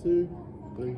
2, 3.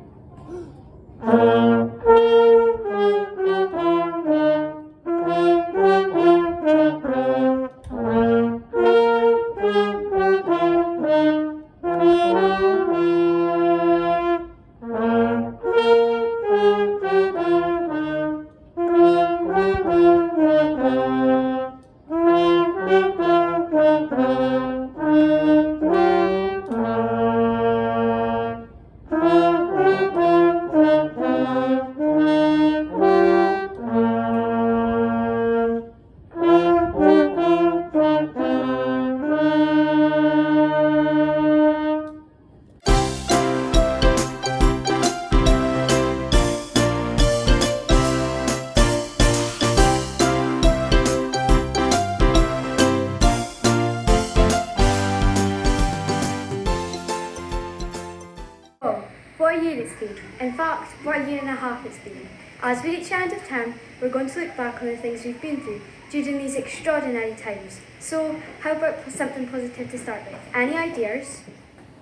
What a year it's been. In fact, what a year and a half it's been. As we reach the end of term, we're going to look back on the things we've been through during these extraordinary times. So, how about something positive to start with? Any ideas?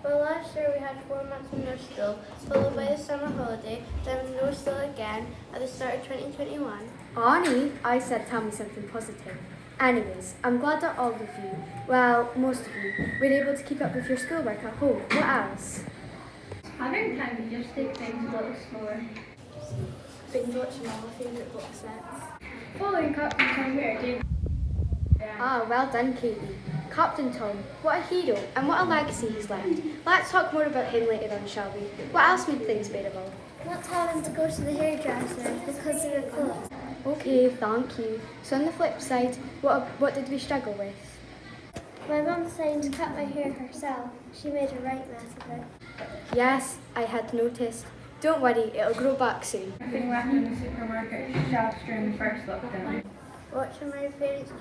Well, last year we had 4 months of no school, followed by the summer holiday, then no school again at the start of 2021. Arnie, I said tell me something positive. Anyways, I'm glad that all of you, well, most of you, were able to keep up with your schoolwork at home. What else? Having time to just take things a little slower. Binge watching all my favourite box sets. Following Captain Tom Weir gave Ah, well done, Katie. Captain Tom, what a hero and what a legacy he's left. Let's talk more about him later on, shall we? What else made things bearable? Not having to go to the hairdresser because they were closed. Okay, thank you. So on the flip side, what did we struggle with? My mum decided to cut my hair herself. She made a right mess of it. Yes, I had noticed. Don't worry, it'll grow back soon. nothing left in the supermarket shelves during the first lockdown. Watching my parents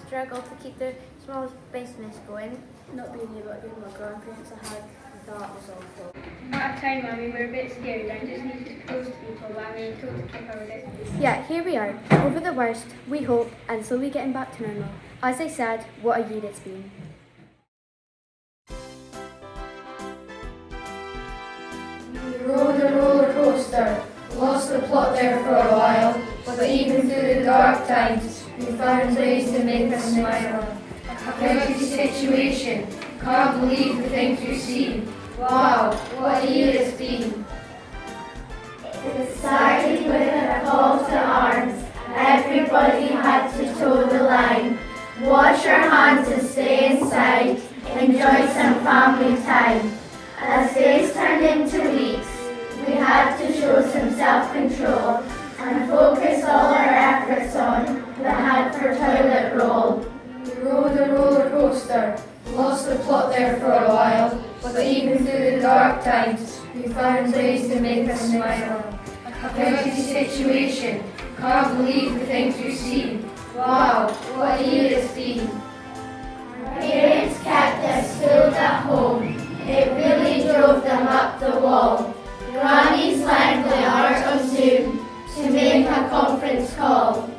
struggle to keep their small business going. Not being able to give my grandparents a hug, that was awful. At a time when we were a bit scared and just needed to be close to people, but we were told to keep our distance. Yeah, here we are, over the worst, we hope, and slowly getting back to normal. As I said, what a year it's been. We rode a roller coaster, lost the plot there for a while, but even through the dark times, we found ways to make us smile. A crazy situation, can't believe the things we've seen. Wow, what a year it's been. It started with a call to arms. Everybody had to toe the line. Wash your hands and stay inside. Enjoy some family time. As days turned into weeks, we had to show some self-control and focus all our efforts on the had for toilet roll. We rode a roller coaster, lost the plot there for a while, but even through the dark times, we found ways to make us smile. A crazy situation, can't believe the things we've seen. Wow, what a year it's been. Parents kept us schooled at home. It really drove them up the wall. Grannies learned the art of Zoom to make a conference call.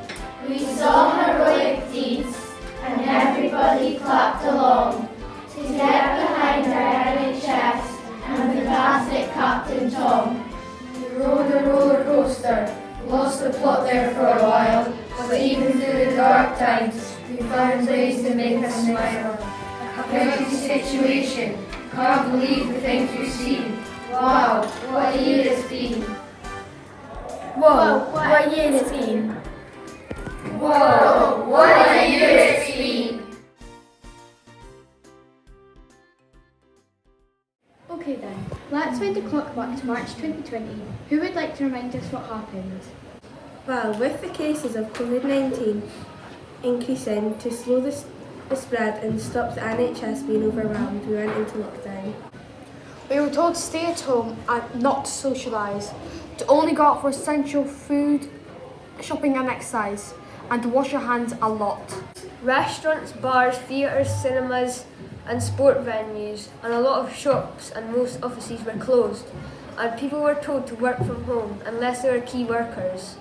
We saw heroic deeds and everybody clapped along to get behind our NHS and fantastic Captain Tom. We rode a roller coaster, lost the plot there for a while, but even through the dark times, we found ways to make us smile. A crazy situation, can't believe the things we've seen. Wow, what a year it's been. Whoa, what a year it's been. Whoa, what a year it's been. Okay then, let's wind the clock back to March 2020. Who would like to remind us what happened? Well, with the cases of COVID-19 increasing to slow the spread and stop the NHS being overwhelmed, we went into lockdown. We were told to stay at home and not to socialise, to only go out for essential food, shopping and exercise, and to wash your hands a lot. Restaurants, bars, theatres, cinemas and sport venues and a lot of shops and most offices were closed, and people were told to work from home unless they were key workers.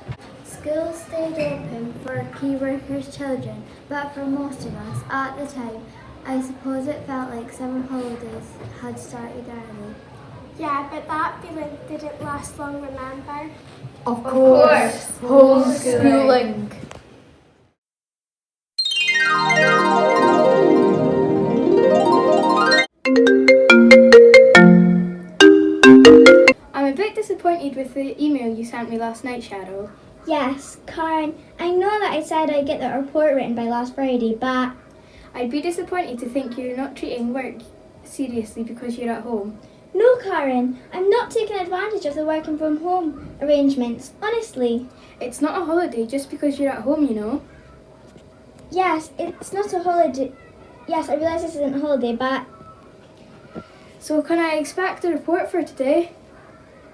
Schools stayed open for key workers' children, but for most of us at the time, I suppose it felt like summer holidays had started early. Yeah, but that feeling didn't last long, remember? Of course. Homeschooling. I'm a bit disappointed with the email you sent me last night, Cheryl. Yes, Karen, I know that I said I'd get the report written by last Friday, but I'd be disappointed to think you're not treating work seriously because you're at home. no, Karen, I'm not taking advantage of the working from home arrangements, honestly. It's not a holiday just because you're at home, you know. Yes, it's not a holiday. Yes, I realise this isn't a holiday, but So can I expect a report for today?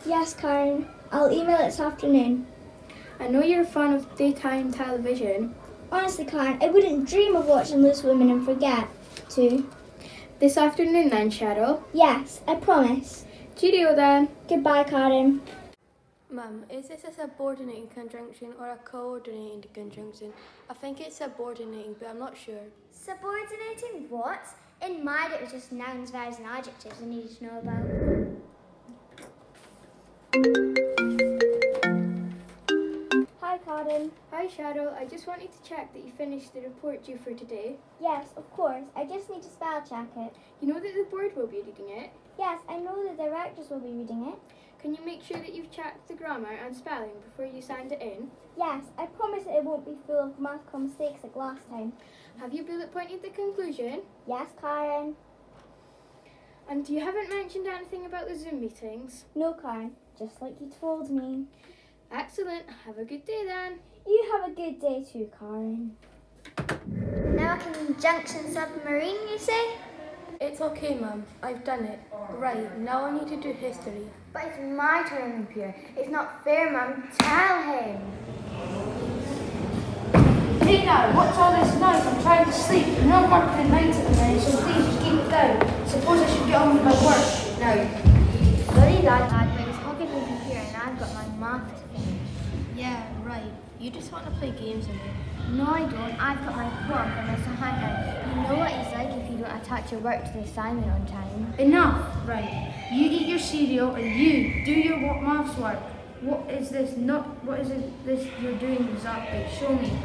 yes, Karen, I'll email it this afternoon. I know you're a fan of daytime television. Honestly, Karen, I wouldn't dream of watching Loose Women and forget to. This afternoon then, Cheryl. Yes, I promise. Cheerio then. Goodbye, Karen. Mum, is this a subordinating conjunction or a coordinating conjunction? I think it's subordinating, but I'm not sure. Subordinating what? In mine it was just nouns, verbs and adjectives I needed to know about. Hi, Karen. Hi, Cheryl. I just wanted to check that you finished the report due for today. Yes, of course. I just need to spell check it. You know that the board will be reading it. Yes, I know the directors will be reading it. Can you make sure that you've checked the grammar and spelling before you send it in? Yes, I promise it won't be full of grammatical mistakes like last time. Have you bullet pointed the conclusion? Yes, Karen. And you haven't mentioned anything about the Zoom meetings? No, Karen. Just like you told me. Excellent. Have a good day then. You have a good day too, Karen. Now a conjunction submarine, you say? It's okay, Mum. I've done it. Right, now I need to do history. But it's my turn up here. It's not fair, Mum. Tell him. Hey now, what's all this noise? I'm trying to sleep. I'm not working nights at the minute, so please just keep it down. Suppose I should get on with my work now. Sorry, Dad, but it's hogging the computer and I've got my math to finish. Yeah, right. You just want to play games with me. No, I don't. I've got my poem for Mr. Hunter. You know what it's like if you don't attach your work to the assignment on time. Enough! Right. You eat your cereal and you do your maths work. What is this this you're doing exactly? Show me.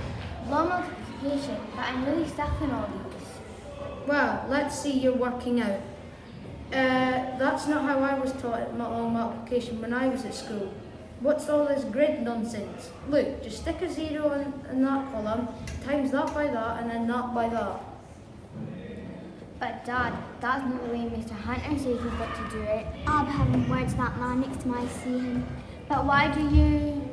Law multiplication, but I'm really stuck on all these. Well, let's see you're working out. That's not how I was taught at long multiplication when I was at school. What's all this grid nonsense? Look, just stick a zero in that column, times that by that, and then that by that. But Dad, that's not the way Mr. Hunter says we've got to do it. I'll be having words that man next time I see him. But why do you...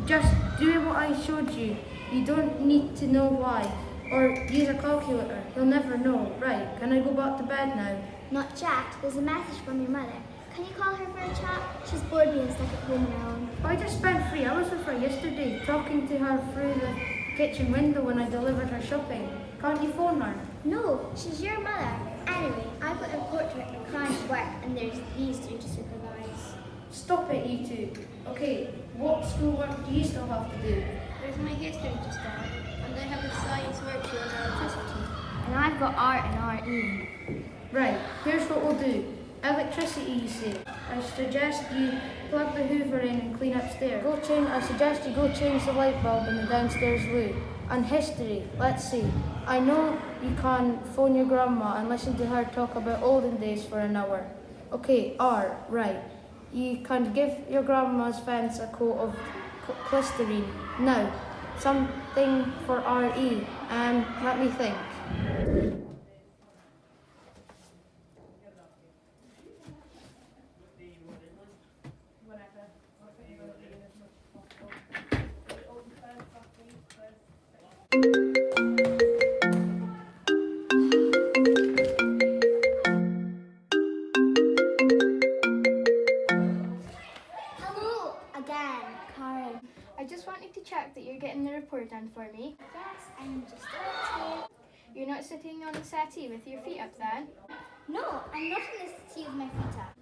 Just do what I showed you. You don't need to know why. Or use a calculator. You'll never know. Right, can I go back to bed now? Not yet. There's a message from your mother. Can you call her for a chat? She's bored being stuck at home on her own. I just spent 3 hours with her yesterday, talking to her through the kitchen window when I delivered her shopping. Can't you phone her? No, she's your mother. Anyway, I've got a report to write my client's work and there's these two to supervise. Stop it, you two. Okay, what schoolwork do you still have to do? There's my history to start, and I have a science workshop on electricity. And I've got art and RE. Right, here's what we'll do. Electricity, you say. I suggest you plug the Hoover in and clean upstairs. I suggest you go change the light bulb in the downstairs loo. And history, let's see. I know you can phone your grandma and listen to her talk about olden days for an hour. Okay, art, right. You can give your grandma's fence a coat of Listerine. Now, something for RE. Let me think. Hello again, Karen. I just wanted to check that you're getting the report done for me. Yes, I'm just about to. You're not sitting on the settee with your feet up then? No, I'm not in this tea with my feet up.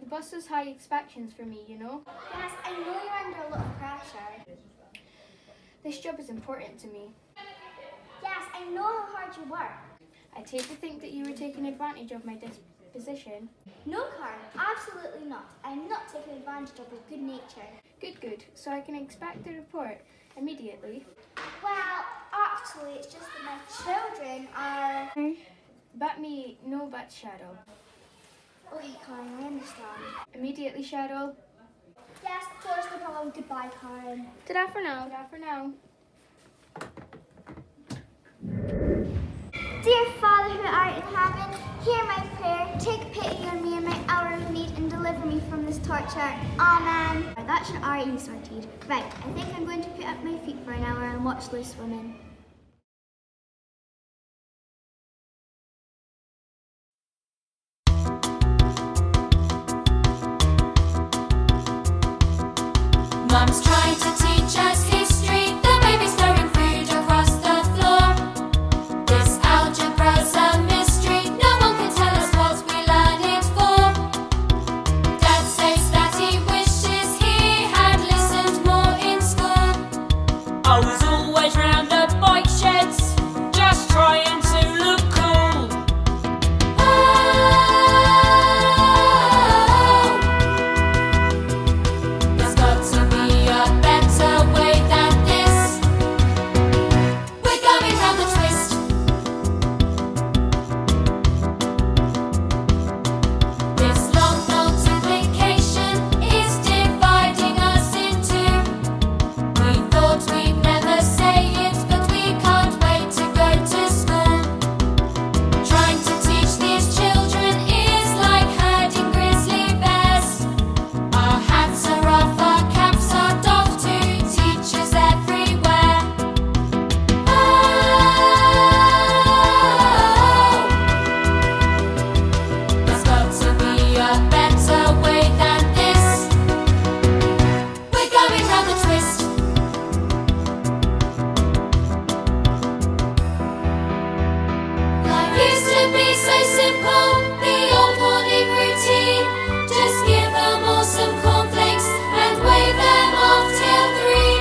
The boss has high expectations for me, you know. Yes, I know you're under a lot of pressure. This job is important to me. Yes, I know how hard you work. I'd hate to think that you were taking advantage of my position? No, Karen, absolutely not. I'm not taking advantage of your good nature. Good. So I can expect a report immediately. Well, actually, it's just that my children are... But me, no but Cheryl. Okay, Karen, I understand. Immediately, Cheryl. Yes, of course, no problem. Goodbye, Karen. Ta-da for now. Ta-da for now. Dear Father who art in heaven, hear my prayer. Take pity on me in my hour of need and deliver me from this torture. Amen. That should already sorted. Right, I think I'm going to put up my feet for an hour and watch loose women. Mum's trying to teach us history. The baby's throwing food across the floor. This algebra's a mystery. No one can tell us what we learn it for. Dad says that he wishes he had listened more in school. I was always round the bike sheds, just trying to look cool. There's got to be a better way than this. We're going round the twist. This long multiplication is dividing us in two. We thought we'd never say it, but we can't wait to go to school. Trying to teach these children is like herding grizzly bears. Our hats are off, our caps are doffed to teachers everywhere. There's got to be a better way than this. We're going round the twist. Life used to be so simple, the old morning routine. Just give them all some cornflakes and wave them off till 3:15.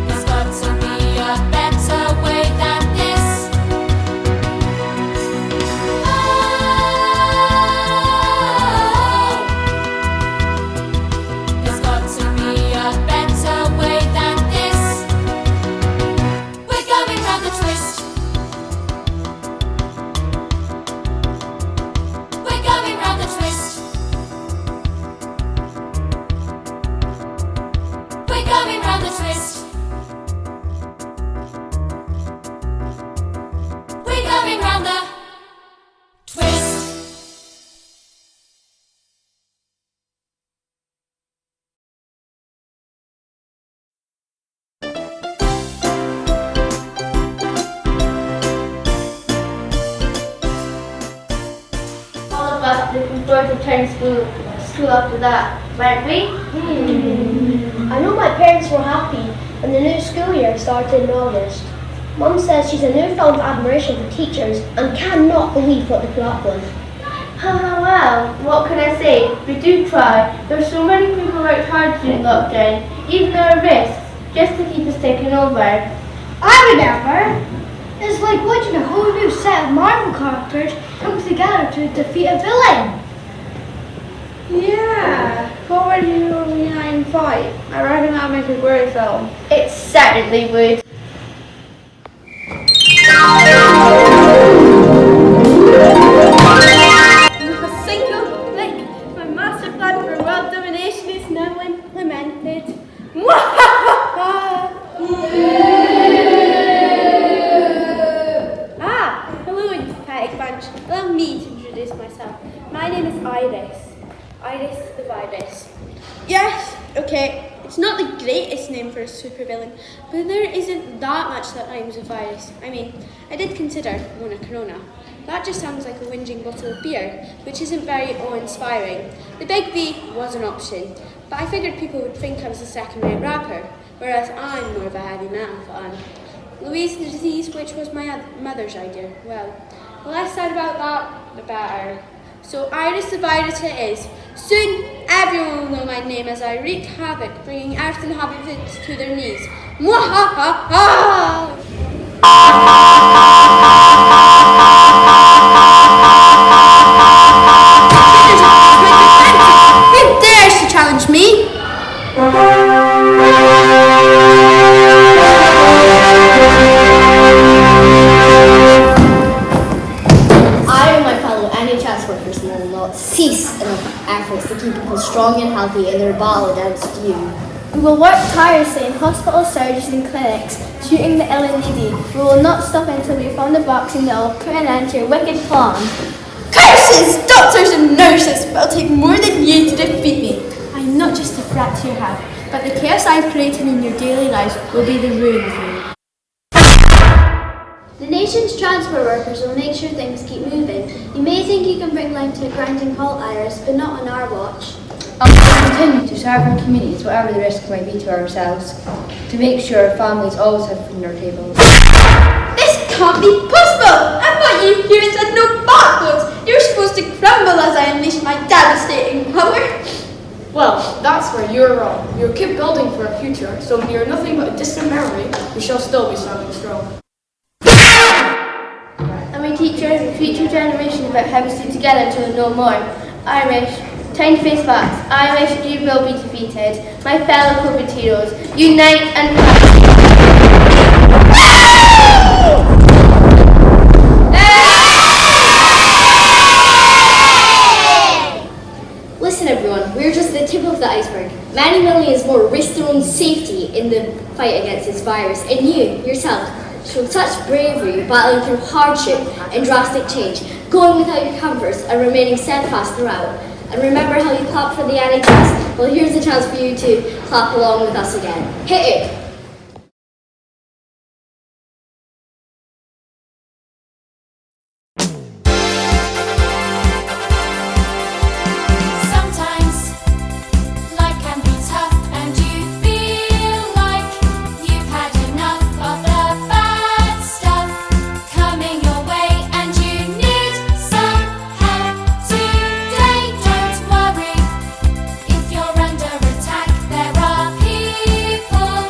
There's got to be a better way than this. There's got to be a better way than this. We're going round the twist. We're going round the twist. We're going round the twist. We're going round the twist. All of us looking forward to returning school after that, weren't we? I know my parents were happy when the new school year started in August. Mum says she's a newfound admiration for teachers and cannot believe what they put up with. Well, what can I say? We do try. There's so many people worked hard during lockdown, even at our risks, just to keep us taking over. I remember. It's like watching a whole new set of Marvel characters come together to defeat a villain. Yeah, what were you in fight? I reckon that'd make a great film. It certainly would. With a single click, my master plan for world domination is now implemented. Hello, you pathetic bunch. Allow me to introduce myself. My name is Iris. Iris the virus. Yes, okay. It's not the greatest name for a supervillain, but there isn't that much that rhymes with virus. I mean, I did consider Mona Corona. That just sounds like a whinging bottle of beer, which isn't very awe-inspiring. The big V was an option, but I figured people would think I was a second-rate rapper, whereas I'm more of a heavy metal fan. Louise the Disease, which was my mother's idea. Well, the less said about that, the better. So Iris the virus it is. Soon everyone will know my name as I wreak havoc, bringing Earth inhabitants to their knees. Mwahaha! Who dares to challenge me? I and my fellow NHS workers will not cease in our efforts to keep people strong and healthy in their battle against you. We will work tirelessly in hospitals, surgeries and clinics, treating the ill and needy. We will not stop until we found the vaccine that will put an end to your wicked plan. Curses, doctors and nurses, but it'll take more than you to defeat me. I'm not just a threat to your health, but the chaos I've created in your daily lives will be the ruin of you. The nation's transport workers will make sure things keep moving. You may think you can bring life to a grinding halt, Iris, but not on our watch. And we will continue to serve our communities, whatever the risks might be to ourselves, to make sure our families always have food on their tables. This can't be possible! I thought you humans had no backbones! You're supposed to crumble as I unleash my devastating power! Well, that's where you're wrong. You'll keep building for a future, so if you're nothing but a distant memory, we shall still be standing strong. And we teach the future generation about how we stay together until no more. Irish, time to face facts. Irish, you will be defeated. My fellow COVID heroes, unite and fight. Listen everyone, we're just the tip of the iceberg. Many millions more risk their own safety in the fight against this virus, and you, yourself, showed such bravery battling through hardship and drastic change, going without your comforts and remaining steadfast throughout. And remember how you clapped for the NHS? Well, here's a chance for you to clap along with us again. Hit it! Sometimes life can be tough and you feel like you've had enough of the bad stuff coming your way and you need some help today. Don't worry if you're under attack, there are people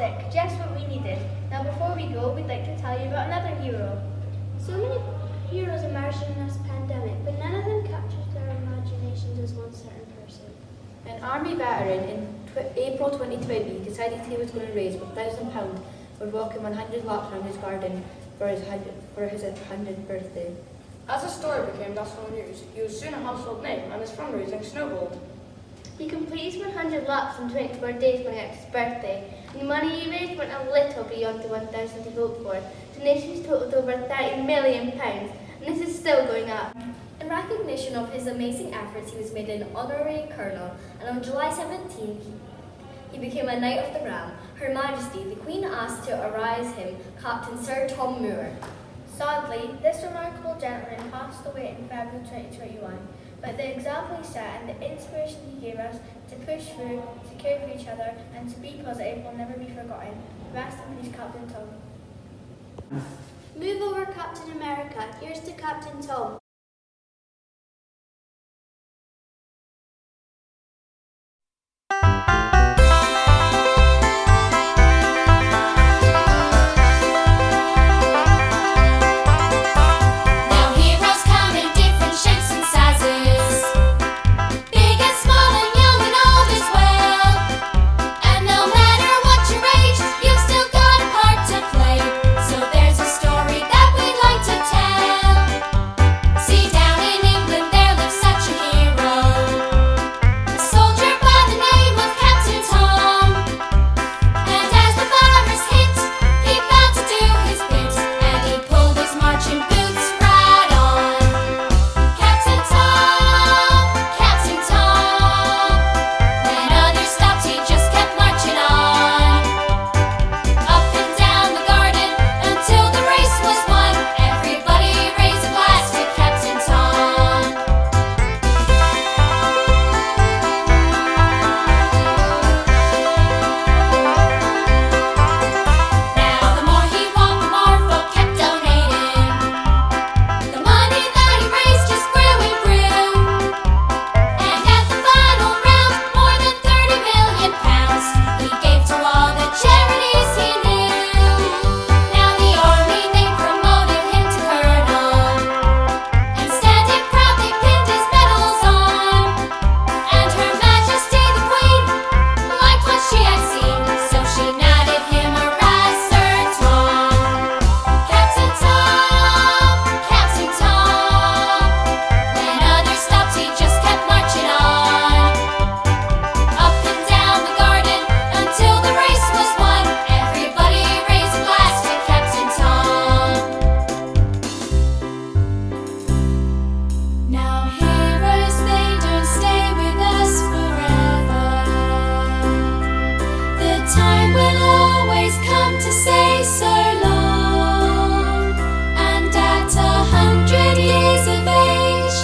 Fantastic, just what we needed. Now before we go, we'd like to tell you about another hero. So many heroes emerged in this pandemic, but none of them captured their imaginations as one certain person. An army veteran in April 2020 decided he was going to raise £1,000 for walking 100 laps around his garden for his 100th birthday. As the story became national news, he was soon a household name and his fundraising snowballed. He completed 100 laps in 24 days running out his birthday. The money he raised went a little beyond the 1,000 he hoped for. Donations totaled over £30 million, and this is still going up. In recognition of his amazing efforts, he was made an honorary colonel, and on July 17th, he became a Knight of the Ram. Her Majesty, the Queen, asked to arise him Captain Sir Tom Moore. Sadly, this remarkable gentleman passed away in February 2021, but the example he set and the inspiration he gave us to push through, to care for each other, and to be positive will never be forgotten. Rest in peace, Captain Tom. Move over, Captain America. Here's to Captain Tom. Now heroes come in different shapes and sizes, big and small and young and old as well. And no matter what your age, you've still got a part to play. So there's a story that we'd like to tell. See, down in England there lives such a hero, a soldier by the name of Captain Tom. And as the virus hit, he vowed to do his bit, and he pulled his marching boots right on. Captain Tom, Captain Tom. When others stopped, he just kept marching on. Up and down the garden until the race was won. Everybody raise a glass to Captain Tom. Now the more he walked, the more folk kept donating. The money that he raised just grew and grew. And at the final round, more than £30 million he gave to all the charities he knew. Now the army, they promoted him to colonel, and standing proud they pinned his medals on. And Her Majesty the Queen liked what she had seen, so she knighted him a Sir Tom. Captain Tom, Captain Tom. When others stopped, he just kept marching on. Up and down the garden until the race was won. Everybody raise a glass to Captain Tom. Now heroes, they don't stay with us forever. The time will always come to say so long. And at 100 years of age,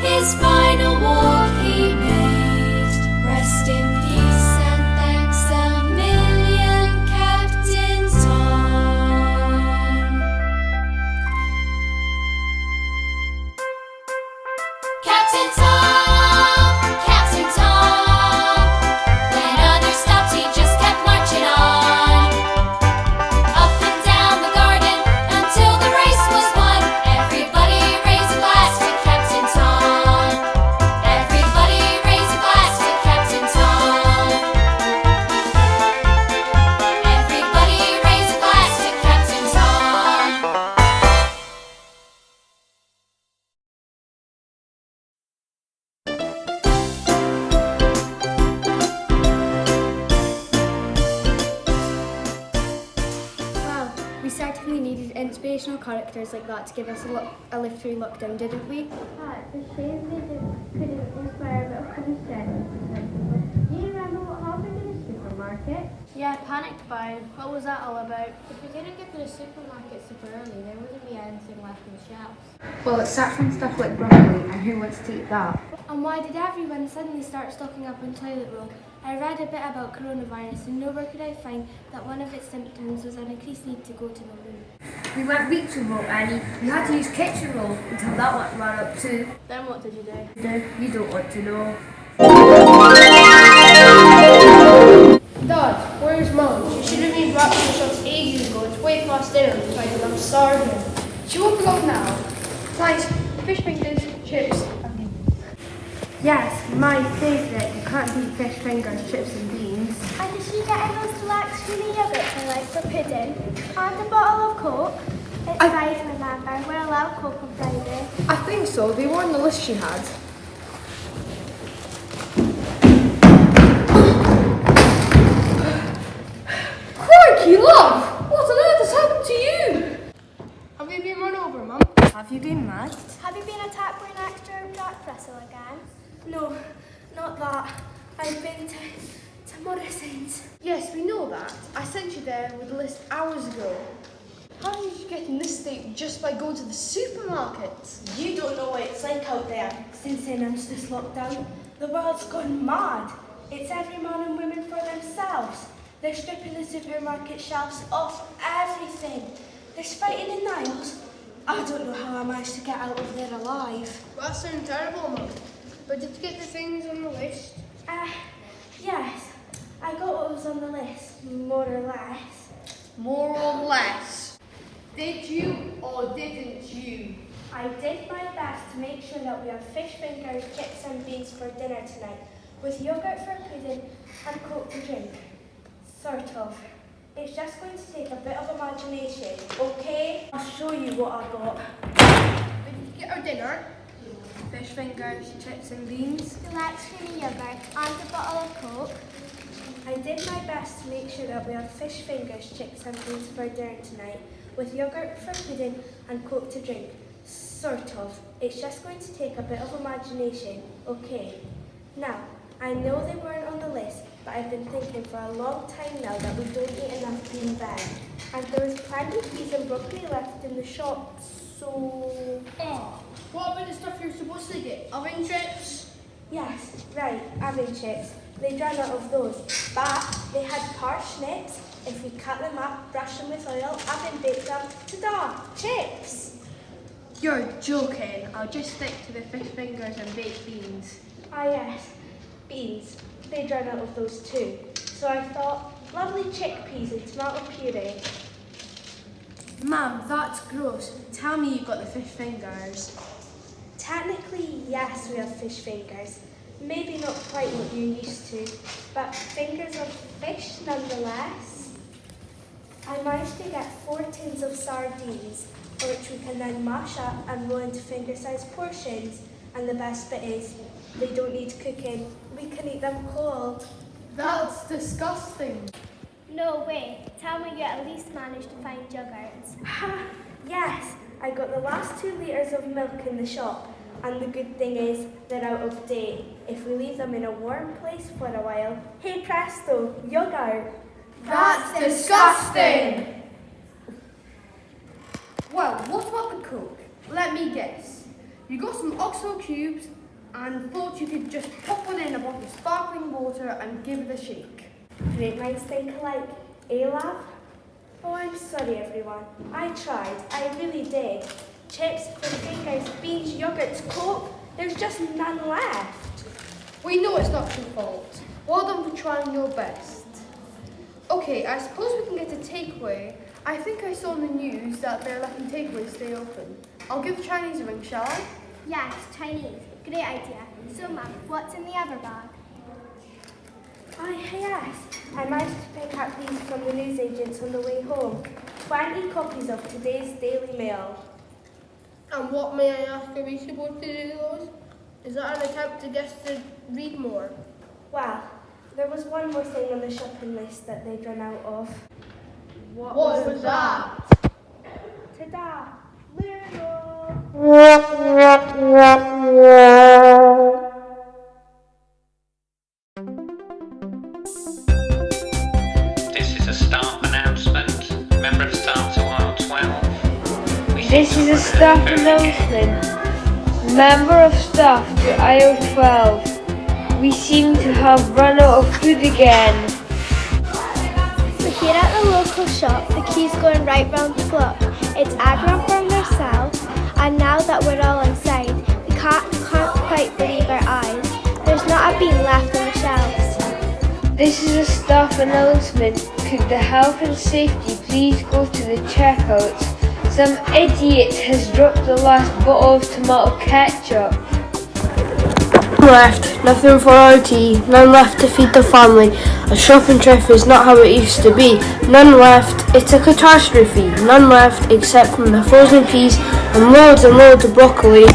his final walk he made. Rest in peace and thanks a million, Captain Tom. Captain Tom, Captain Tom. When others stopped, he just kept marching on. Up and down the garden until the race was won. Everybody raise a glass to Captain Tom. Everybody raise a glass to Captain Tom. Everybody raise a glass to Captain Tom. Well, we certainly needed inspirational characters like that to give us a lift through lockdown, didn't we? It's a shame they couldn't inspire a bit of common sense. Do you remember what happened in the supermarket? Yeah, panicked buying. What was that all about? If we didn't get to the supermarket super early, there wouldn't be anything left on the shelves. Well, it starts from stuff like broccoli, and who wants to eat that? And why did everyone suddenly start stocking up on toilet roll? I read a bit about coronavirus and nowhere could I find that one of its symptoms was an increased need to go to the loo. We went weeks without any. We had to use kitchen roll until that one ran up too. Then what did you do? You don't want to know. Dad, Dad, where's Mum? She should have been wrapping the shops ages ago. It's way past dinner time and I'm starving. She won't be long now. Right, fish fingers, chips, and beans. Yes, my favourite. You can't beat fish fingers, chips and beans. And did she get in those deluxe creamy yogurts I like for pudding? And a bottle of Coke? It's fine, remember. We're allowed Coke on Friday. I think so. They were on the list she had. Crikey, love! What on earth has happened to you? Have you been run over, Mum? Have you been mad? Have you been attacked by an extra Jack Russell again? No, not that. I've been to Morrison's. Yes, we know that. I sent you there with a list hours ago. How did you get in this state just by going to the supermarket? You don't know what it's like out there. Since they announced this lockdown, the world's gone mad. It's every man and woman for themselves. They're stripping the supermarket shelves off everything. There's fighting in the aisles. I don't know how I managed to get out of there alive. That sounds terrible, Mum. But did you get the things on the list? Yes, I got what was on the list, more or less. More or less. Did you or didn't you? I did my best to make sure that we have fish fingers, chips and beans for dinner tonight, with yogurt for pudding and Coke to drink. Sort of. It's just going to take a bit of imagination, okay? I'll show you what I got. Did you get our dinner? Fish fingers, chips and beans. Deluxe creamy yogurt and a bottle of Coke. I did my best to make sure that we have fish fingers, chips and beans for dinner tonight, with yogurt for pudding and Coke to drink. Sort of. It's just going to take a bit of imagination, okay? Now, I know they weren't on the list, but I've been thinking for a long time now that we don't eat enough green veg. And there was plenty of peas and broccoli left in the shop, so... Oh, what about the stuff you're supposed to get? Oven chips? Yes, right, oven chips. They ran out of those, but they had parsnips. If we cut them up, brush them with oil, oven bake them, ta-da, chips! You're joking. I'll just stick to the fish fingers and baked beans. Ah yes, beans. They'd run out of those too. So I thought, lovely chickpeas and tomato puree. Mum, that's gross. Tell me you got the fish fingers. Technically, yes, we have fish fingers. Maybe not quite what you're used to, but fingers of fish nonetheless. I managed to get 4 tins of sardines, which we can then mash up and roll into finger-sized portions. And the best bit is, they don't need cooking. We can eat them cold. That's disgusting. No way. Tell me you at least managed to find yogurts. Yes, I got the last 2 litres of milk in the shop. And the good thing is, they're out of date. If we leave them in a warm place for a while, hey presto, yogurt. That's disgusting! Well, what about the Coke? Let me guess. You got some oxo cubes and thought you could just pop one in a bottle of sparkling water and give it a shake. Great minds think alike, eh love? Oh, I'm sorry everyone. I tried, I really did. Chips, fish fingers, beans, yogurts, Coke, there's just none left. We know it's not your fault. Well done for trying your best. Okay, I suppose we can get a takeaway. I think I saw in the news that they're letting takeaways stay open. I'll give the Chinese a ring, shall I? Yes, Chinese. Great idea. So, Mum, what's in the other bag? Yes, I managed to pick up these from the newsagents on the way home. 20 copies of today's Daily Mail. And what, may I ask, are we supposed to do those? Is that an attempt to get us to read more? Well, there was one more thing on the shopping list that they'd run out of. What was that? Ta-da! Little! This is a staff announcement. Member of staff to aisle 12. This is a staff announcement. Member of staff to aisle 12. We seem to have run out of food again. We're here at the local shop. The queue's going right round the block. It's everyone from themselves, and now that we're all inside, we can't quite believe our eyes. There's not a bean left on the shelves. This is a staff announcement. Could the health and safety please go to the checkouts? Some idiot has dropped the last bottle of tomato ketchup. Left, nothing for our tea, none left to feed the family. A shopping trip is not how it used to be. None left, it's a catastrophe. None left except from the frozen peas and loads of broccoli.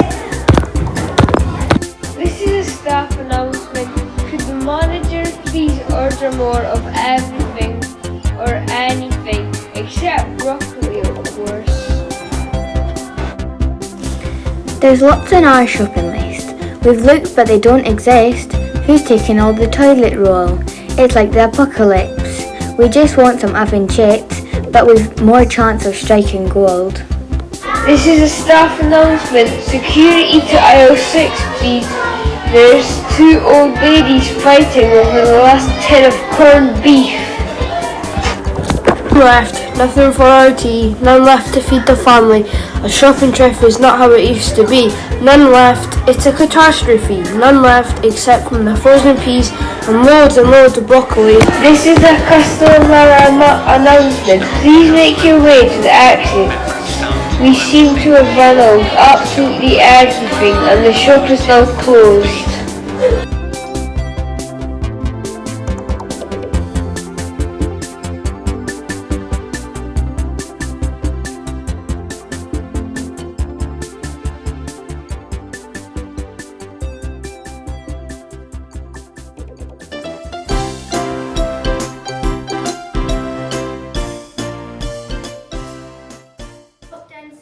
This is a staff announcement. Could the manager please order more of everything or anything except broccoli, of course? There's lots on our shopping list. We've looked but they don't exist. Who's taking all the toilet roll? It's like the apocalypse. We just want some oven checked, but with more chance of striking gold. This is a staff announcement. Security to aisle 6 please. There's 2 old ladies fighting over the last tin of corned beef. Left, nothing for our tea, none left to feed the family. A shopping trip is not how it used to be. None left, it's a catastrophe. None left except from the frozen peas and loads of broccoli. This is a customer announcement. Please make your way to the exit. We seem to have run out of absolutely everything and the shop is now closed.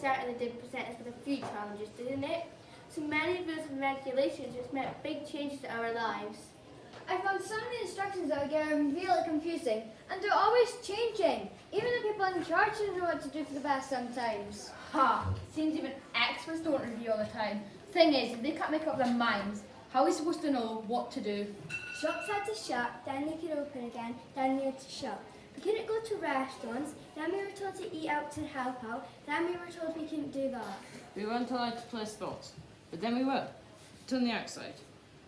Certainly did present us with a few challenges, didn't it? So many rules and regulations which meant big changes to our lives. I found some of the instructions that were getting really confusing, and they're always changing. Even the people in charge don't know what to do for the best sometimes. Ha! Seems even experts don't review all the time. Thing is, if they can't make up their minds, how are we supposed to know what to do? Shops had to shut, then they could open again, then they had to shut. We couldn't go to restaurants, then we were told to eat out to help out, then we were told we couldn't do that. We weren't allowed to play sports, but then we were, till on the outside.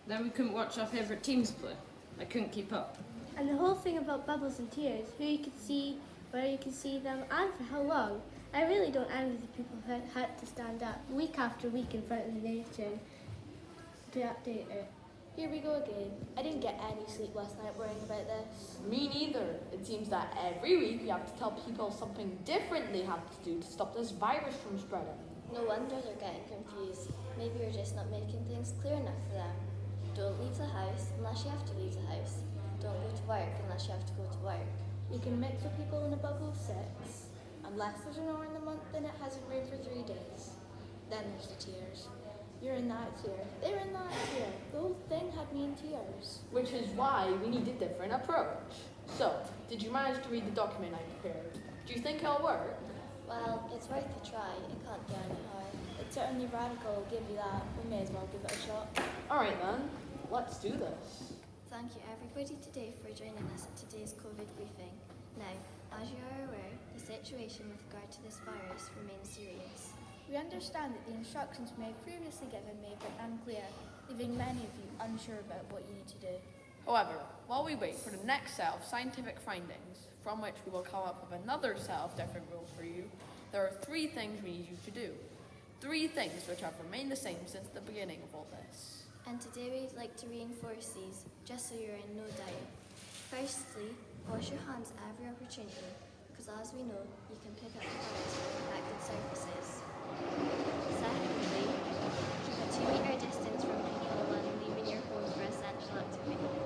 Then we couldn't watch our favourite teams play. I couldn't keep up. And the whole thing about bubbles and tears, who you could see, where you could see them, and for how long. I really don't envy the people who had to stand up week after week in front of the nation to update it. Here we go again. I didn't get any sleep last night worrying about this. Me neither. It seems that every week we have to tell people something different they have to do to stop this virus from spreading. No wonder they're getting confused. Maybe we're just not making things clear enough for them. Don't leave the house unless you have to leave the house. Don't go to work unless you have to go to work. You can mix with people in a bubble of 6. Unless there's an hour in the month, then it hasn't rained for 3 days. Then there's the tears. You're in that tier. They're in that tier. The whole thing had me in tears. Which is why we need a different approach. So, did you manage to read the document I prepared? Do you think it'll work? Well, it's worth a try. It can't be any hard. It's certainly radical, I'll give you that. We may as well give it a shot. Alright then, let's do this. Thank you everybody today for joining us at today's COVID briefing. Now, as you are aware, the situation with regard to this virus remains serious. We understand that the instructions we have previously given may have been unclear, leaving many of you unsure about what you need to do. However, while we wait for the next set of scientific findings, from which we will come up with another set of different rules for you, there are 3 things we need you to do. 3 things which have remained the same since the beginning of all this. And today we'd like to reinforce these, just so you're in no doubt. Firstly, wash your hands at every opportunity, because as we know, you can pick up the virus from infected surfaces. Secondly, keep a 2-metre distance from people when leaving your home for essential activity.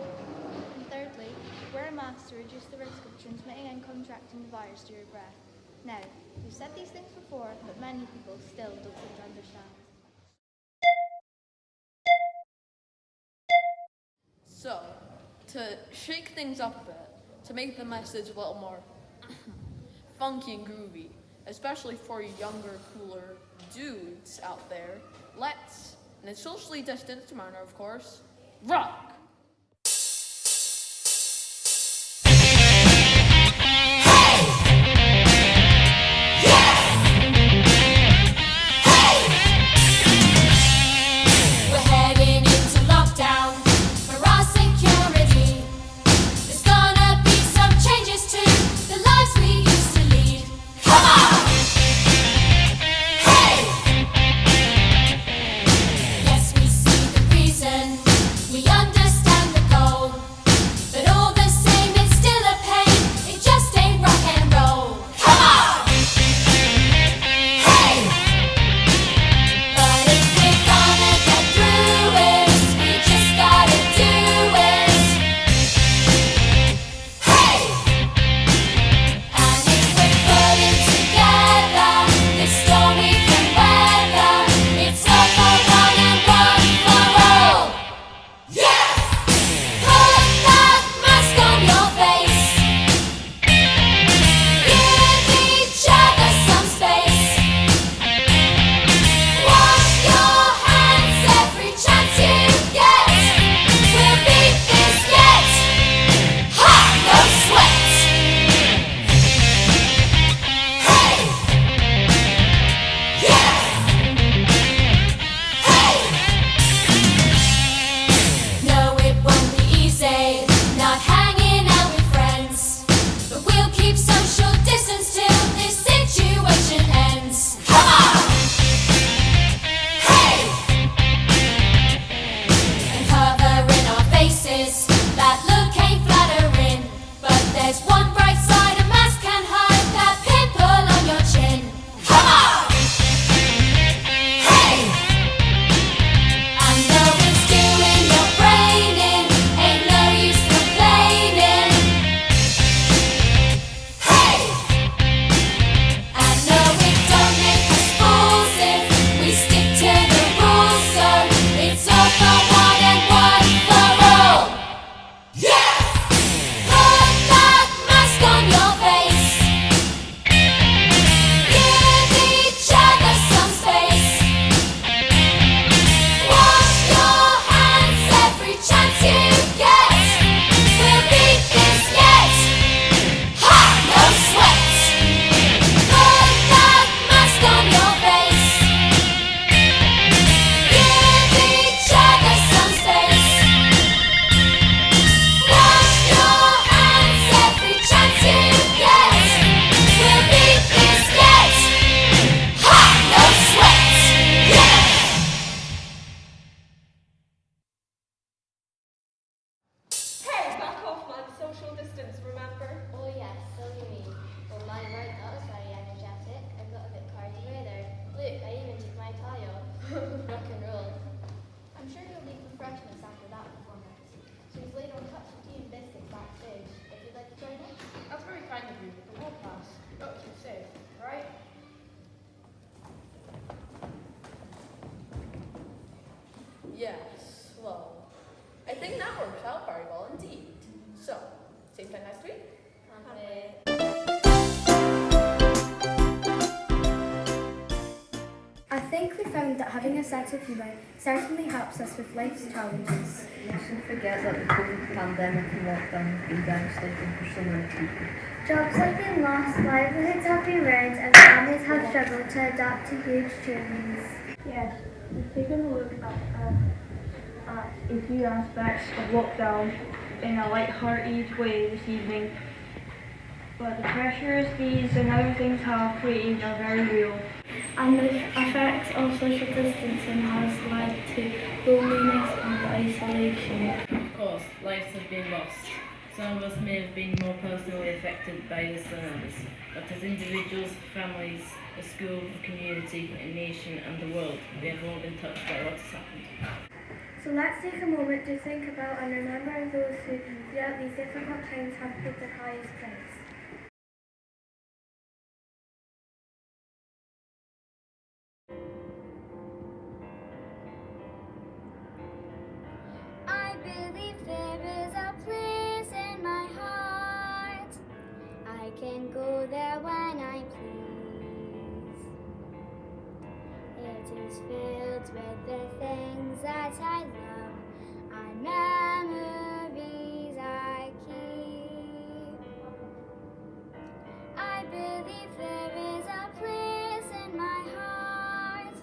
And thirdly, wear a mask to reduce the risk of transmitting and contracting the virus through your breath. Now, we've said these things before, but many people still don't seem to understand. So, to shake things up a bit, to make the message a little more funky and groovy, especially for you younger, cooler dudes out there, let's, in a socially distanced manner of course, rock! We're heading into lockdown for our security. It's think that works out very well indeed. So, same time next week? I think we found that having a sense of humour certainly helps us with life's challenges. We shouldn't forget that the COVID pandemic and lockdown have been devastating for so many people. Jobs have been lost, livelihoods have been ruined, and families have struggled to adapt to huge changes. Yes, we've taken a look at a few aspects of lockdown in a light-hearted way this evening, but the pressures these and other things have created are very real. And the effects of social distancing has led to loneliness and isolation. Of course, lives have been lost. Some of us may have been more personally affected by this than others, but as individuals, families, a school, a community, a nation and the world, we have all been touched by what has happened. So let's take a moment to think about and remember those who, throughout these difficult times, have paid the highest price. I believe there is a place in my heart. I can go there when I please. It is filled with the things that I love and memories I keep. I believe there is a place in my heart,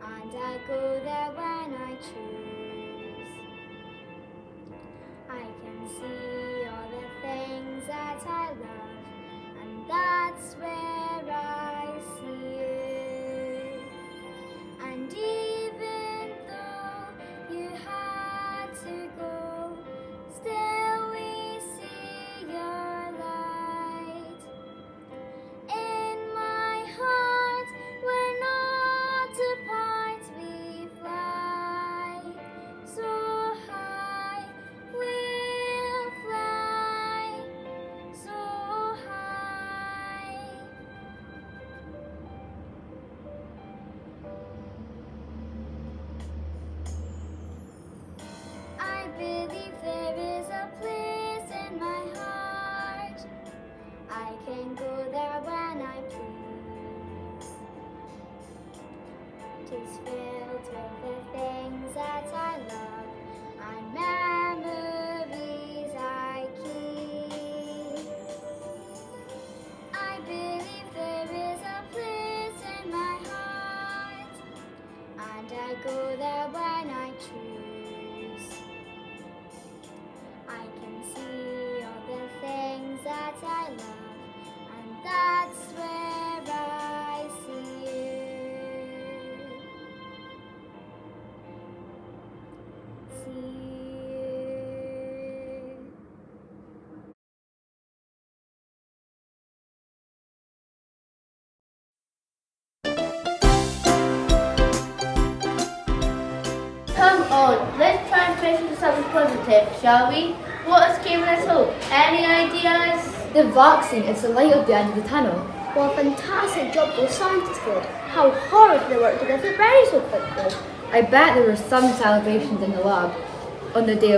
and I go there when I choose. I can see all the things that I love, and that's where I see you. And even though you had to go, still we see your light. In my heart, we're not apart, we fly so high. We'll fly so high. I believe there is a place in my heart. I can go there when I please. Tis filled with the things that I love and memories I keep. I believe there is a place in my heart, and I go there when I choose. I can see all the things that I love, and that's where I see you. See you. Come on, let's try and finish with something positive, shall we? What has given us hope? Any ideas? The vaccine is the light at the end of the tunnel. What a fantastic job those scientists did. How hard they worked to get it ready so quickly. I bet there were some celebrations in the lab on the day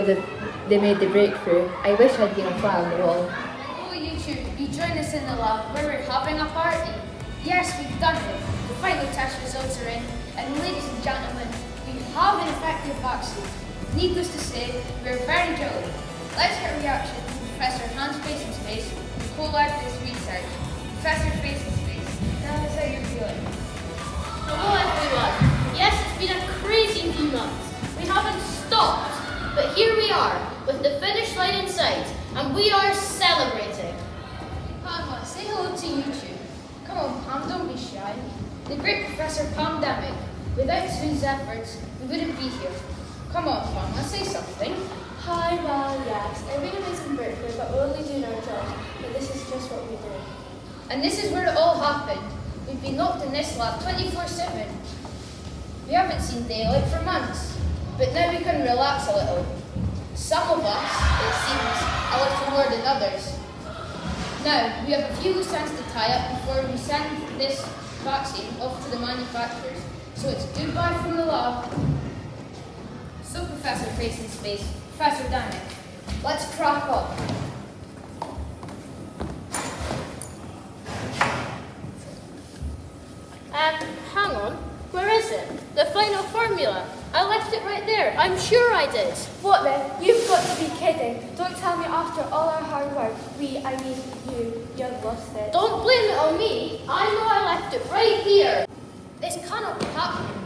they made the breakthrough. I wish I'd been a fly on the wall. Oh, you two, you join us in the lab where we're having a party. Yes, we've done it. The final test results are in, and ladies and gentlemen, we have an effective vaccine. Needless to say, we're very jolly. Let's get a reaction from Professor Hans Space and Space, who co-led this research. Professor Space and Space, tell us how you're feeling. Hello everyone. Yes, it's been a crazy few months. We haven't stopped, but here we are, with the finish line in sight, and we are celebrating. Pam, say hello to you two. Come on, Pam, don't be shy. The great Professor Pandemic, without whose efforts, we wouldn't be here. Come on, Pam, let's say something. Hi, well, yes. I've been amazing breakthrough, but we're only doing our job. But this is just what we do. And this is where it all happened. We've been locked in this lab 24/7. We haven't seen daylight for months, but now we can relax a little. Some of us, it seems, a little more than others. Now, we have a few loose ends to tie up before we send this vaccine off to the manufacturers. So it's goodbye from the lab. So, Professor Face in Space, Professor Dynamic, let's crack on. Hang on. Where is it? The final formula. I left it right there. I'm sure I did. What then? You've got to be kidding. Don't tell me after all our hard work, you've lost it. Don't blame it on me. I know I left it right here. This cannot be happening.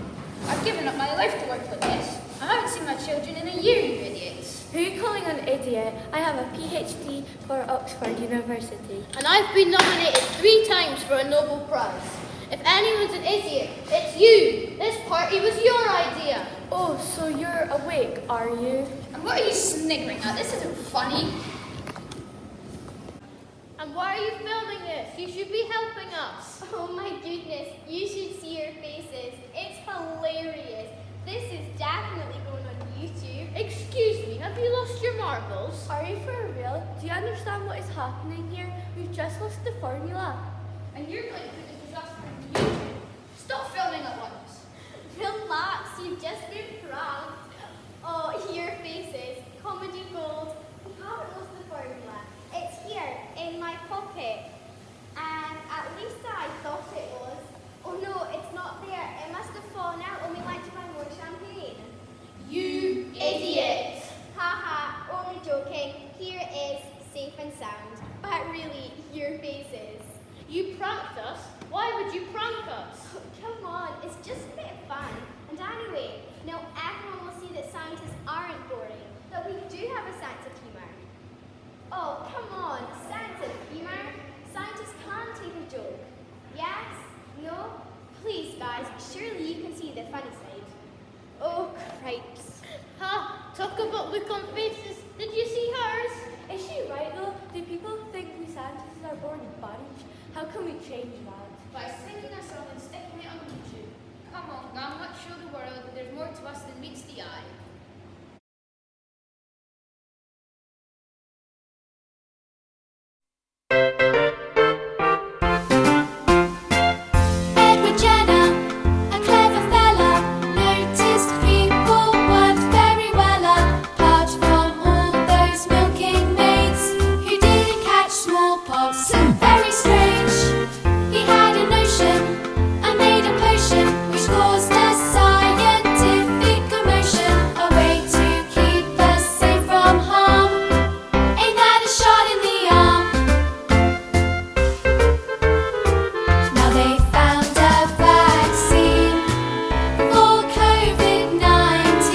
I've given up my life to work like this. I haven't seen my children in a year, you idiots. Who are you calling an idiot? I have a PhD for Oxford University. And I've been nominated 3 times for a Nobel Prize. If anyone's an idiot, it's you. This party was your idea. Oh, so you're awake, are you? And what are you sniggering at? This isn't funny. And why are you filming this? You should be helping us. Oh my goodness, you should see your faces. It's hilarious. This is definitely going on YouTube. Excuse me, have you lost your marbles? Are you for real? Do you understand what is happening here? We've just lost the formula. And you're going to put this disaster on YouTube. Stop filming at once. Relax, you've just been pranked. Oh, your faces. Comedy gold. We haven't lost the formula. It's here, in my pocket. And at least I thought it was. Oh no, it's not there. It must have fallen out when we went to buy more champagne. You idiot! Haha, only joking. Here it is, safe and sound. But really, your faces. You pranked us? Why would you prank us? Oh, come on, it's just a bit of fun. And anyway, now everyone will see that scientists aren't boring, that we do have a sense of humour. Oh, come on, sense of humour? Scientists can take a joke. Yes? No? Please, guys, surely you can see the funny side. Oh, cripes. Ha! Talk about look on faces. Did you see hers? Is she right though? Do people think we scientists are born in bondage? How can we change that? By singing a song and sticking it on YouTube. Come on, now let's show the world that there's more to us than meets the eye. Edward Jenner, a clever fella, noticed people worked very well apart from all those milking maids who didn't catch smallpox. Very strange. He had a notion and made a potion which caused a scientific commotion, a way to keep us safe from harm. Ain't that a shot in the arm? Now they found a vaccine for COVID-19.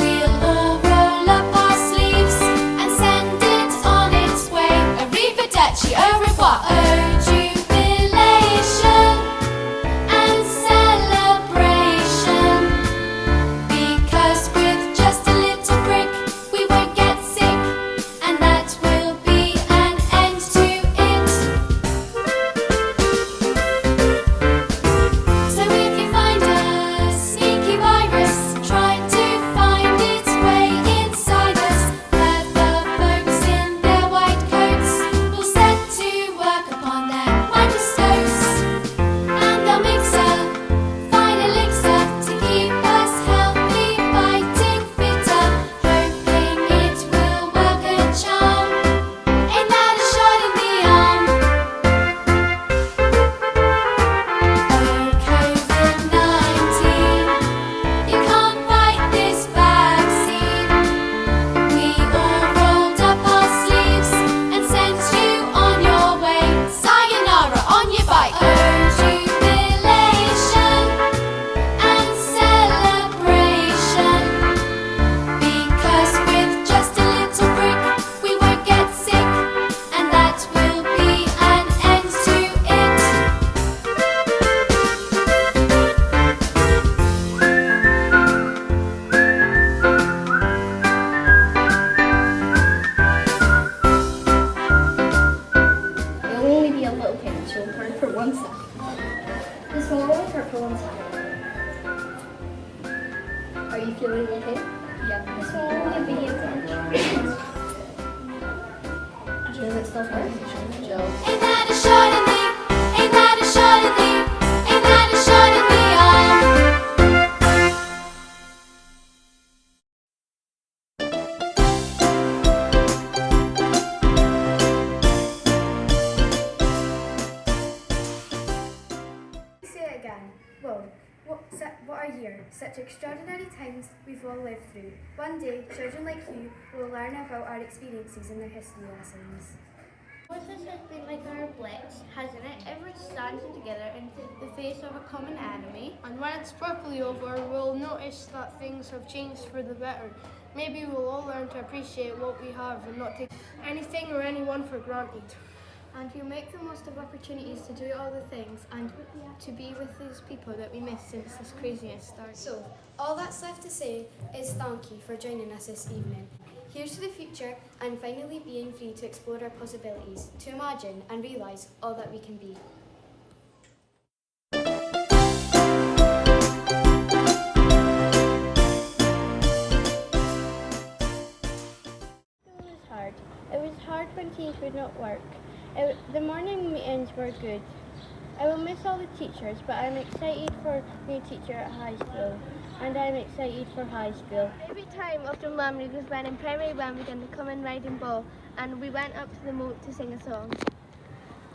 We'll all roll up our sleeves and send it on its way. Arrivederci, au revoir, oh jubilation and celebration. Because with just a little prick we won't get sick, and that will be an end to it. So if you find a sneaky virus trying to find its way inside us, clever folks in their white coats will set to work upon their microscopes, and they'll mix a fine elixir to keep us healthy, fighting fitter, hoping it will work a charm. Ain't that a shot in the arm? Oh, COVID-19, you can't fight this vaccine. We all rolled up our sleeves and sent you on your way. Sayonara, on your bike. Oh, jubilation and celebration. Because with just a little prick we won't get sick, and that will be an end to it. It'll only be a little pain, so we'll turn for 1 second. This will only hurt for 1 second. Are you feeling okay? Yeah. This will only be a pinch. Does it still hurt? Joe. Ain't that a shot in the, ain't that a shot in the, ain't that a shot in the arm? such extraordinary times we've all lived through. One day, children like you will learn about our experiences in their history lessons. Moses has been like our blitz, hasn't it? Everyone standing together in the face of a common enemy. And when it's properly over, we'll notice that things have changed for the better. Maybe we'll all learn to appreciate what we have and not take anything or anyone for granted. And we'll make the most of opportunities to do all the things and to be with those people that we missed since this craziness started. So, all that's left to say is thank you for joining us this evening. Here's to the future and finally being free to explore our possibilities, to imagine and realise all that we can be. School was hard. It was hard when things would not work. The morning meetings were good. I will miss all the teachers, but I'm excited for new teacher at high school. And I'm excited for high school. My favourite time of Drumlanrig was when in primary 1 we done the common riding ball and we went up to the moat to sing a song.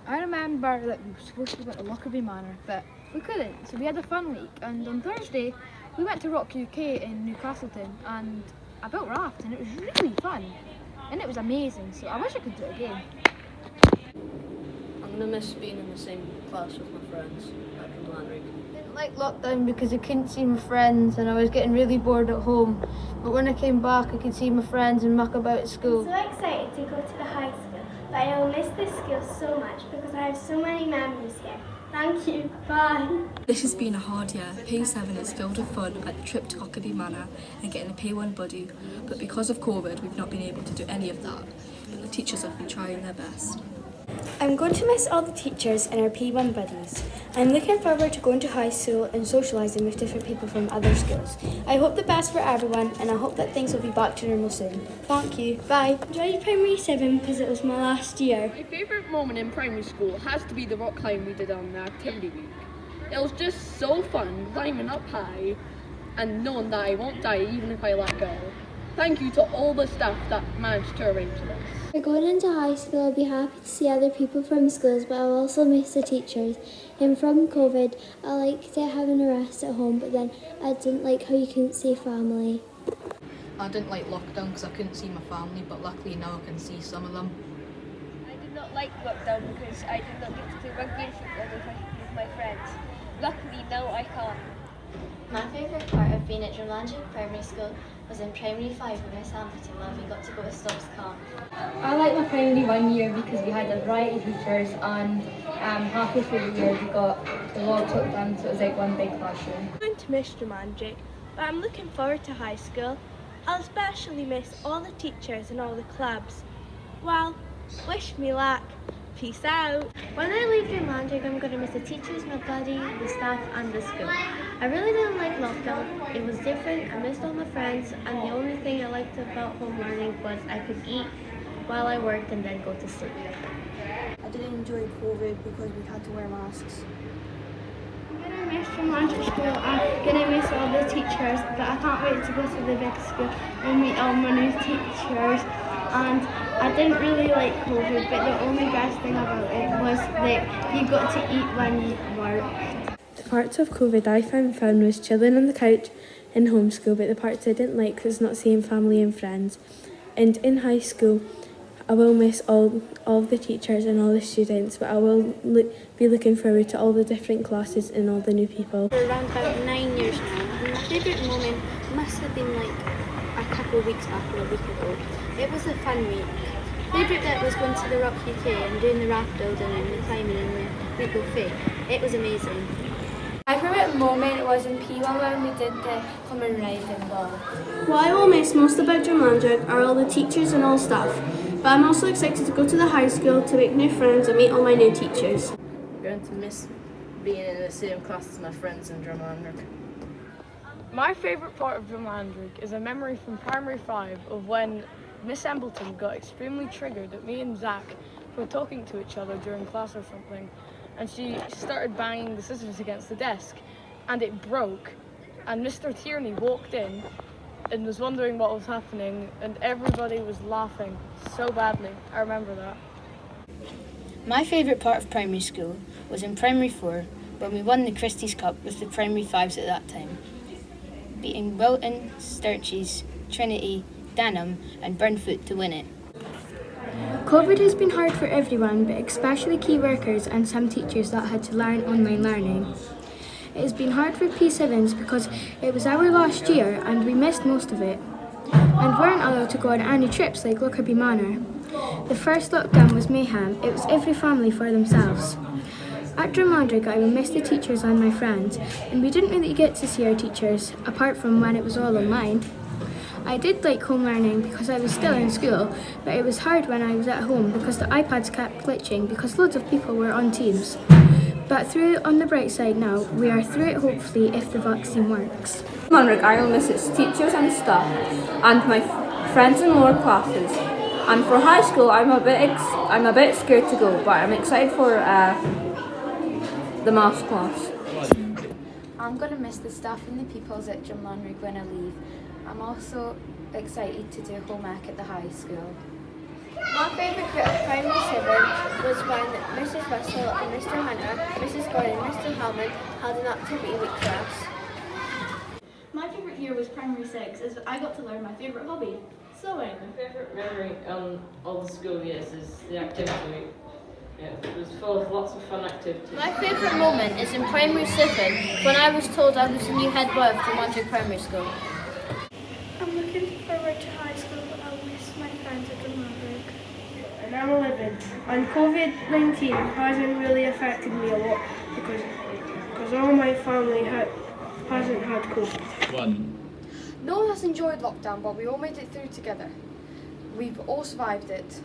I remember that we were supposed to go to Lockerbie Manor, but we couldn't, so we had a fun week. And on Thursday, we went to Rock UK in Newcastleton and I built raft and it was really fun. And it was amazing, so I wish I could do it again. I'm going to miss being in the same class with my friends at Drumlanrig. I didn't like lockdown because I couldn't see my friends and I was getting really bored at home. But when I came back, I could see my friends and muck about at school. I'm so excited to go to the high school, but I will miss this school so much because I have so many memories here. Thank you. Bye. This has been a hard year. P7 is filled with fun at the trip to Lockerbie Manor and getting a P1 buddy, but because of COVID, we've not been able to do any of that. But the teachers have been trying their best. I'm going to miss all the teachers and our P1 buddies. I'm looking forward to going to high school and socialising with different people from other schools. I hope the best for everyone and I hope that things will be back to normal soon. Thank you. Bye. Enjoyed primary 7 because it was my last year. My favourite moment in primary school has to be the rock climb we did on the activity week. It was just so fun climbing up high and knowing that I won't die even if I let go. Thank you to all the staff that managed to arrange this. For going into high school, I'll be happy to see other people from schools, but I'll also miss the teachers. And from COVID, I liked having a rest at home, but then I didn't like how you couldn't see family. I didn't like lockdown because I couldn't see my family, but luckily now I can see some of them. I did not like lockdown because I did not get to play rugby and football with my friends. Luckily now I can. My favourite part of being at Drumlanrig Primary School was in primary 5 with Miss Hamilton when we got to go to Stops Camp. I like my primary 1 year because we had a variety of teachers and halfway through the year we got the log took done, so it was like one big classroom. I'm going to miss Drumlanrig, but I'm looking forward to high school. I'll especially miss all the teachers and all the clubs. Well, wish me luck. Peace out. When I leave Drumlanrig, I'm going to miss the teachers, my buddy, the staff and the school. I really didn't like lockdown. It was different. I missed all my friends and the only thing I liked about home learning was I could eat while I worked and then go to sleep. I didn't enjoy COVID because we had to wear masks. I'm going to miss Drumlanrig School. I'm going to miss all the teachers, but I can't wait to go to the big school and meet all my new teachers. And I didn't really like COVID, but the only best thing about it was that you got to eat when you worked. The parts of COVID I found fun was chilling on the couch in homeschool, but the parts I didn't like was not seeing family and friends. And in high school, I will miss all of the teachers and all the students, but I will be looking forward to all the different classes and all the new people. For around about 9 years now, and my favourite moment must have been like a couple of weeks back or a week ago. It was a fun week. Favourite bit was going to the Rock UK and doing the raft building and the climbing and the Leap Buffet. It was amazing. My favourite moment was in P1 when we did the common riding ball. What I will miss most about Drumlanrig are all the teachers and all staff, but I'm also excited to go to the high school to make new friends and meet all my new teachers. I'm going to miss being in the same class as my friends in Drumlanrig. My favourite part of Drumlanrig is a memory from primary 5 of when Miss Embleton got extremely triggered at me and Zach for talking to each other during class or something, and she started banging the scissors against the desk and it broke, and Mr. Tierney walked in and was wondering what was happening and everybody was laughing so badly. I remember that. My favourite part of primary school was in primary 4 when we won the Christie's Cup with the primary 5s at that time. beating Wilton, Sturches, Trinity, Denham and Burnfoot to win it. COVID has been hard for everyone, but especially key workers and some teachers that had to learn online learning. It has been hard for P7s because it was our last year and we missed most of it, and weren't allowed to go on any trips like Lockerbie Manor. The first lockdown was mayhem. It was every family for themselves. At Drumlanrig, I will miss the teachers and my friends, and we didn't really get to see our teachers, apart from when it was all online. I did like home learning because I was still in school, but it was hard when I was at home because the iPads kept glitching because loads of people were on Teams. But through on the bright side now, we are through it hopefully if the vaccine works. Drumlanrig, I will miss its teachers and staff, and my friends in lower classes. And for high school, I'm a bit scared to go, but I'm excited for the maths class. I'm going to miss the staff and the pupils at Drumlanrig when I leave. I'm also excited to do homework at the high school. My favourite bit of primary 7 was when Mrs Russell and Mr Hunter, Mrs Gordon and Mr Hellman held an activity week for us. My favourite year was primary 6 as I got to learn my favourite hobby, sewing. My favourite memory of the school years is the activity week. Yeah, it was full of lots of fun activities. My favourite moment is in primary 7 when I was told I was the new head boy of Drumlanrig Primary School. I'm looking forward to high school, but I'll miss my friends at Drumlanrig. And I'm 11, and COVID-19 hasn't really affected me a lot because all my family hasn't had COVID. No one has enjoyed lockdown, but we all made it through together. We've all survived it.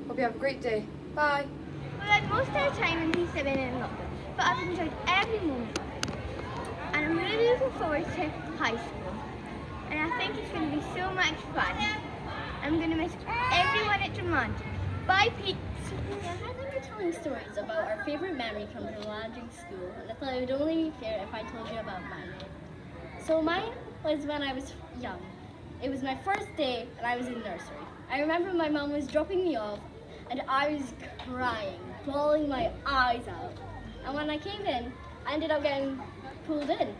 Hope you have a great day. Bye. We had most of our time in P7 in lockdown, but I've enjoyed every moment of it. And I'm really looking forward to high school. And I think it's going to be so much fun. I'm going to miss everyone at Drumlanrig. Bye, Pete. I think we're telling stories about our favourite memory from Drumlanrig School, and I thought it would only be fair if I told you about mine. So mine was when I was young. It was my first day and I was in nursery. I remember my mum was dropping me off and I was crying, bawling my eyes out. And when I came in, I ended up getting pulled in.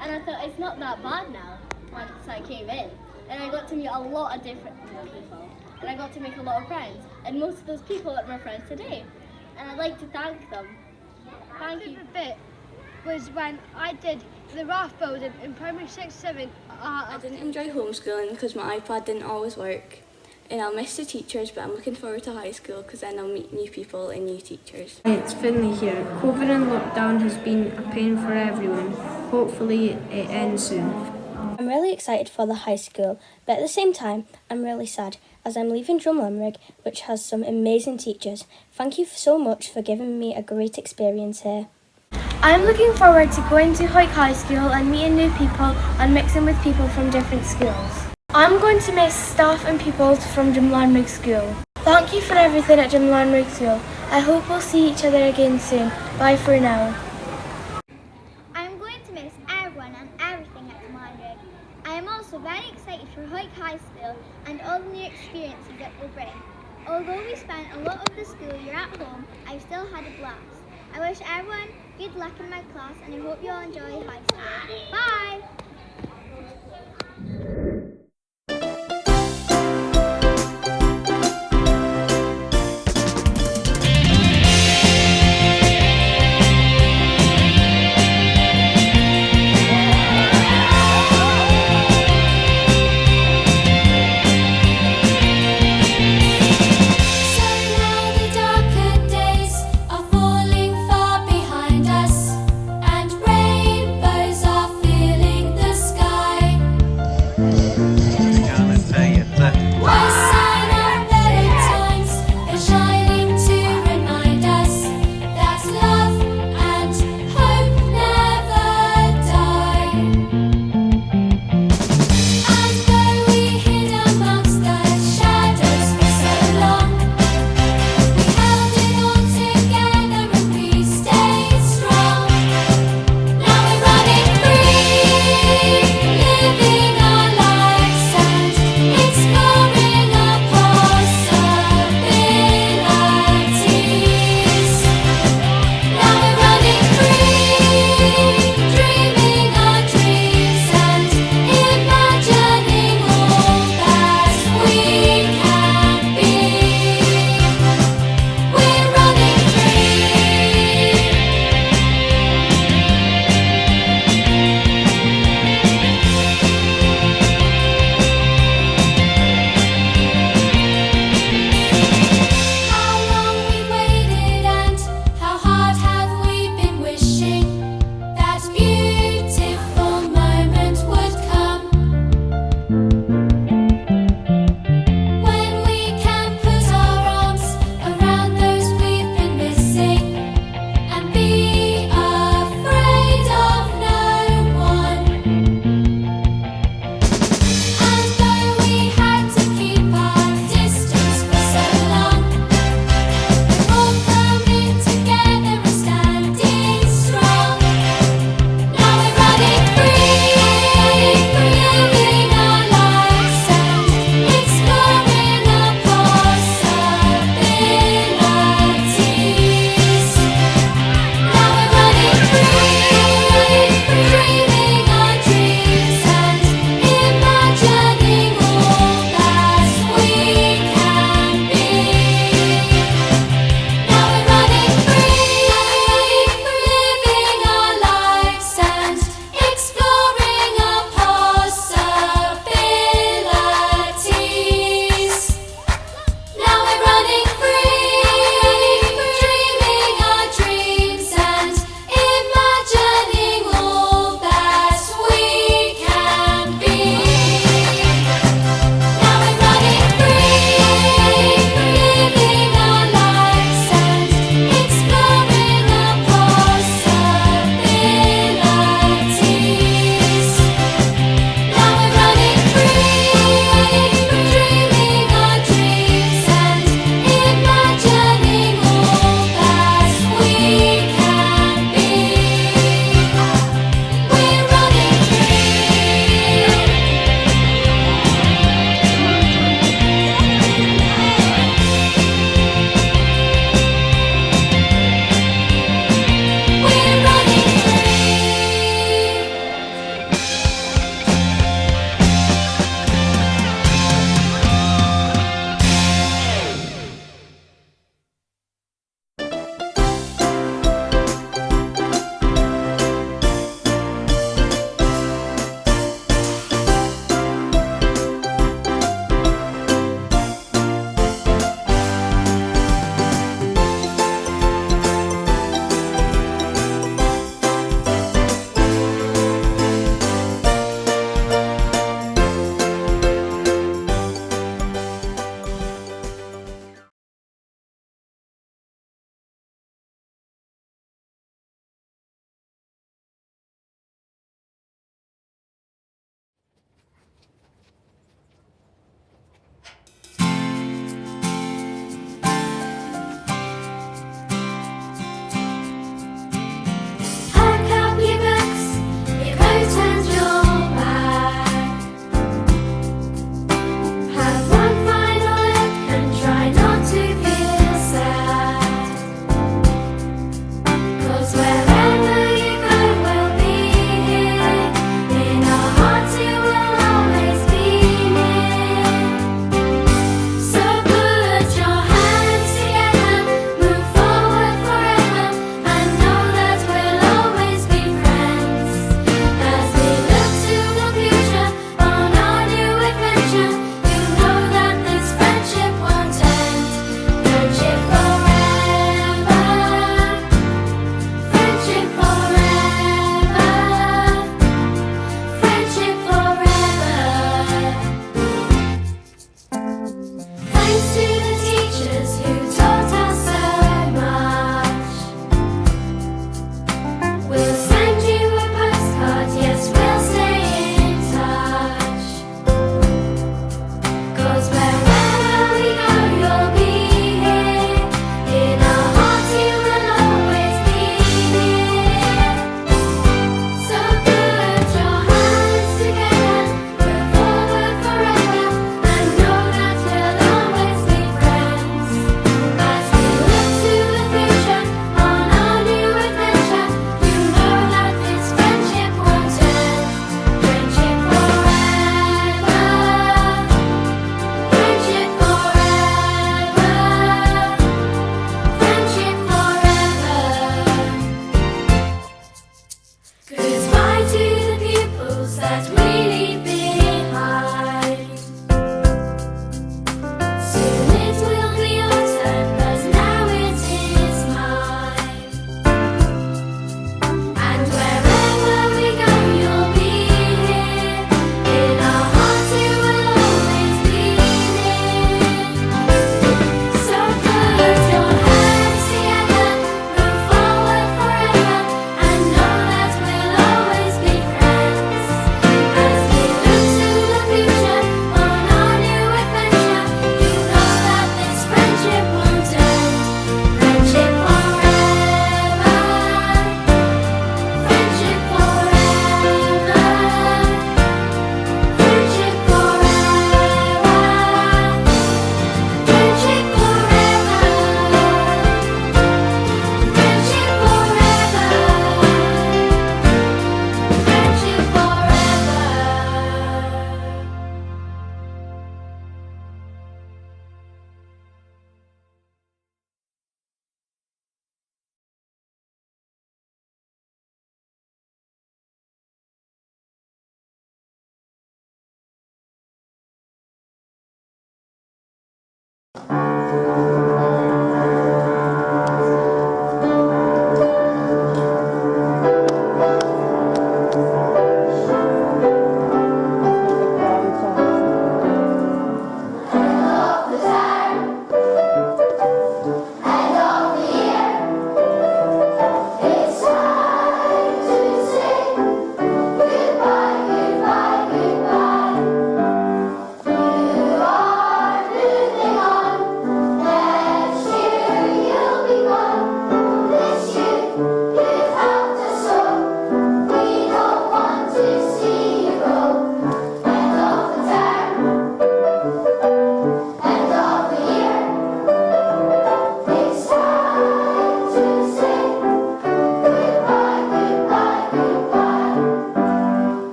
And I thought, it's not that bad now once I came in. And I got to meet a lot of different people. And I got to make a lot of friends. And most of those people are my friends today. And I'd like to thank them. Thank you. My favourite bit was when I did the raft building in primary 6, 7. I didn't enjoy homeschooling because my iPad didn't always work. And I'll miss the teachers, but I'm looking forward to high school because then I'll meet new people and new teachers. It's Finley here. COVID and lockdown has been a pain for everyone. Hopefully it ends soon. I'm really excited for the high school, but at the same time, I'm really sad as I'm leaving Drumlanrig, which has some amazing teachers. Thank you so much for giving me a great experience here. I'm looking forward to going to Hoyk High School and meeting new people and mixing with people from different schools. I'm going to miss staff and pupils from Drumlanrig School. Thank you for everything at Drumlanrig School. I hope we'll see each other again soon. Bye for now. I'm going to miss everyone and everything at Drumlanrig. I am also very excited for Hoyk High School and all the new experiences it will bring. Although we spent a lot of the school year at home, I've still had a blast. I wish everyone good luck in my class and I hope you all enjoy high school. Bye!